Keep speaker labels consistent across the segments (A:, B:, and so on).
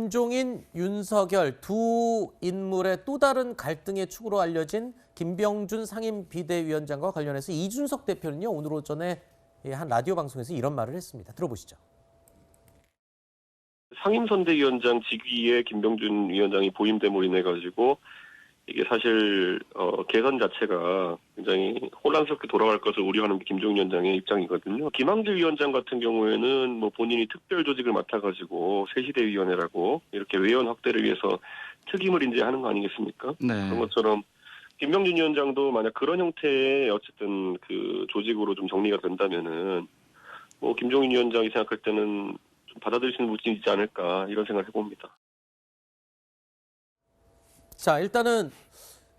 A: 김종인, 윤석열 두 인물의 또 다른 갈등의 축으로 알려진 김병준 상임비대위원장과 관련해서 이준석 대표는요, 오늘 오전에 한 라디오 방송에서 이런 말을 했습니다. 들어보시죠.
B: 상임선대위원장 직위에 김병준 위원장이 보임됨으로 인해 가지고 이게 사실 개선 자체가 굉장히 혼란스럽게 돌아갈 것을 우려하는 게 김종인 위원장의 입장이거든요. 김항길 위원장 같은 경우에는 뭐 본인이 특별 조직을 맡아가지고 새시대위원회라고 이렇게 외연 확대를 위해서 특임을 이제 하는 거 아니겠습니까?
C: 네.
B: 그런 것처럼 김병준 위원장도 만약 그런 형태의 어쨌든 그 조직으로 좀 정리가 된다면은 뭐 김종인 위원장이 생각할 때는 좀 받아들이시는 분이 있지 않을까 이런 생각을 해봅니다.
A: 자, 일단은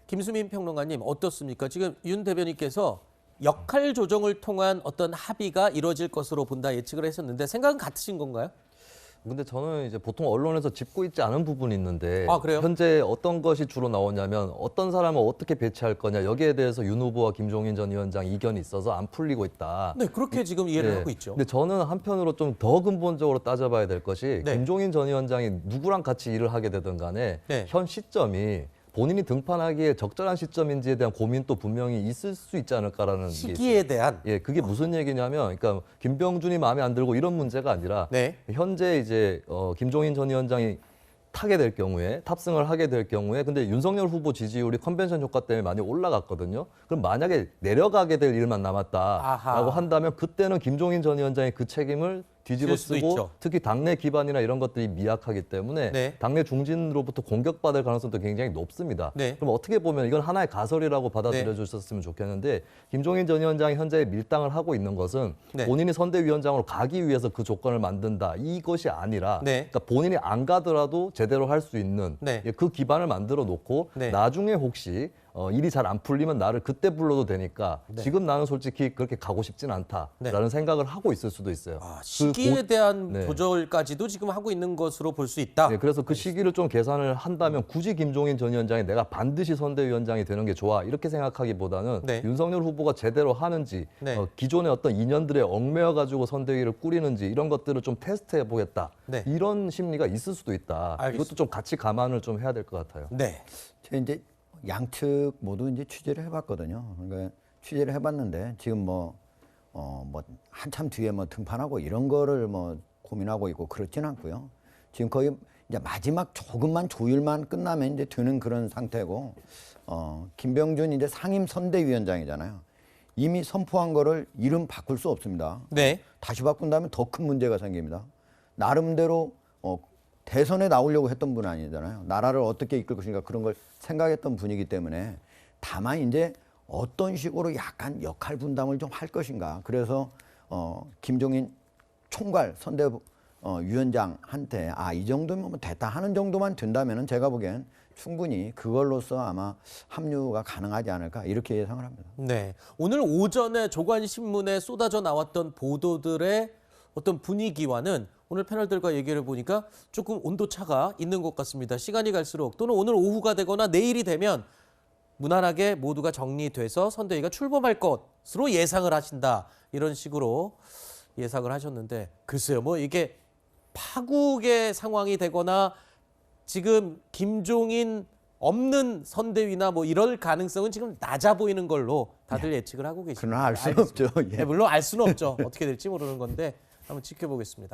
A: 김수민 평론가님 어떻습니까? 지금 윤 대변인께서 역할 조정을 통한 어떤 합의가 이루어질 것으로 본다 예측을 했었는데 생각은 같으신 건가요?
D: 근데 저는 이제 보통 언론에서 짚고 있지 않은 부분이 있는데
A: 그래요?
D: 현재 어떤 것이 주로 나오냐면 어떤 사람을 어떻게 배치할 거냐 여기에 대해서 윤 후보와 김종인 전 위원장 이견이 있어서 안 풀리고 있다.
A: 네, 그렇게 지금 이해를
D: 네.
A: 하고 있죠.
D: 근데 저는 한편으로 좀 더 근본적으로 따져봐야 될 것이
A: 네.
D: 김종인 전 위원장이 누구랑 같이 일을 하게 되든 간에
A: 네.
D: 현 시점이 본인이 등판하기에 적절한 시점인지에 대한 고민도 분명히 있을 수 있지 않을까라는 게
A: 시기에
D: 있어요.
A: 대한
D: 그게 무슨 얘기냐면, 그러니까 김병준이 마음에 안 들고 이런 문제가 아니라
A: 네.
D: 현재 이제 김종인 전 위원장이 타게 될 경우에 탑승을 하게 될 경우에 근데 윤석열 후보 지지율이 컨벤션 효과 때문에 많이 올라갔거든요. 그럼 만약에 내려가게 될 일만 남았다라고
A: 아하.
D: 한다면 그때는 김종인 전 위원장이 그 책임을 뒤집어
A: 질 수도 있죠.
D: 쓰고 특히 당내 기반이나 이런 것들이 미약하기 때문에
A: 네.
D: 당내 중진으로부터 공격받을 가능성도 굉장히 높습니다.
A: 네.
D: 그럼 어떻게 보면 이건 하나의 가설이라고 받아들여 주셨으면 좋겠는데 김종인 전 위원장이 현재 밀당을 하고 있는 것은
A: 네.
D: 본인이 선대위원장으로 가기 위해서 그 조건을 만든다 이것이 아니라
A: 네.
D: 그러니까 본인이 안 가더라도 제대로 할 수 있는
A: 네.
D: 그 기반을 만들어 놓고
A: 네.
D: 나중에 혹시 일이 잘 안 풀리면 나를 그때 불러도 되니까
A: 네.
D: 지금 나는 솔직히 그렇게 가고 싶진 않다라는 생각을 하고 있을 수도 있어요.
A: 시기에 대한
D: 네.
A: 조절까지도 지금 하고 있는 것으로 볼 수 있다.
D: 네, 그래서 그 시기를 좀 계산을 한다면 굳이 김종인 전 위원장이 내가 반드시 선대위원장이 되는 게 좋아 이렇게 생각하기보다는
A: 네.
D: 윤석열 후보가 제대로 하는지
A: 네.
D: 기존의 어떤 인연들에 얽매여 가지고 선대위를 꾸리는지 이런 것들을 좀 테스트해 보겠다
A: 네.
D: 이런 심리가 있을 수도 있다.
A: 알겠습니다.
D: 이것도 좀 같이 감안을 좀 해야 될 것 같아요.
A: 네.
C: 제가 이제 양측 모두 이제 취재를 해봤거든요. 그러니까 취재를 해봤는데 지금 뭐 한참 뒤에 뭐 등판하고 이런 거를 뭐 고민하고 있고 그렇진 않고요. 지금 거의 이제 마지막 조금만 조율만 끝나면 이제 되는 그런 상태고, 김병준 이제 상임 선대위원장이잖아요. 이미 선포한 거를 이름 바꿀 수 없습니다.
A: 네.
C: 다시 바꾼다면 더 큰 문제가 생깁니다. 나름대로 대선에 나오려고 했던 분 아니잖아요. 나라를 어떻게 이끌 것인가 그런 걸 생각했던 분이기 때문에 다만 이제 어떤 식으로 약간 역할 분담을 좀 할 것인가. 그래서 김종인 총괄 선대위원장한테 이 정도면 뭐 됐다 하는 정도만 된다면은 제가 보기엔 충분히 그걸로써 아마 합류가 가능하지 않을까 이렇게 예상을 합니다.
A: 네. 오늘 오전에 조간신문에 쏟아져 나왔던 보도들의 어떤 분위기와는 오늘 패널들과 얘기를 보니까 조금 온도차가 있는 것 같습니다. 시간이 갈수록 또는 오늘 오후가 되거나 내일이 되면 무난하게 모두가 정리돼서 선대위가 출범할 것으로 예상을 하신다. 이런 식으로 예상을 하셨는데 글쎄요. 뭐 이게 파국의 상황이 되거나 지금 김종인 없는 선대위나 뭐 이럴 가능성은 지금 낮아 보이는 걸로 다들 예측을 하고 계십니다.
C: 그러나 알 수는 없죠. 예.
A: 네, 물론 알 수는 없죠. 어떻게 될지 모르는 건데 한번 지켜보겠습니다.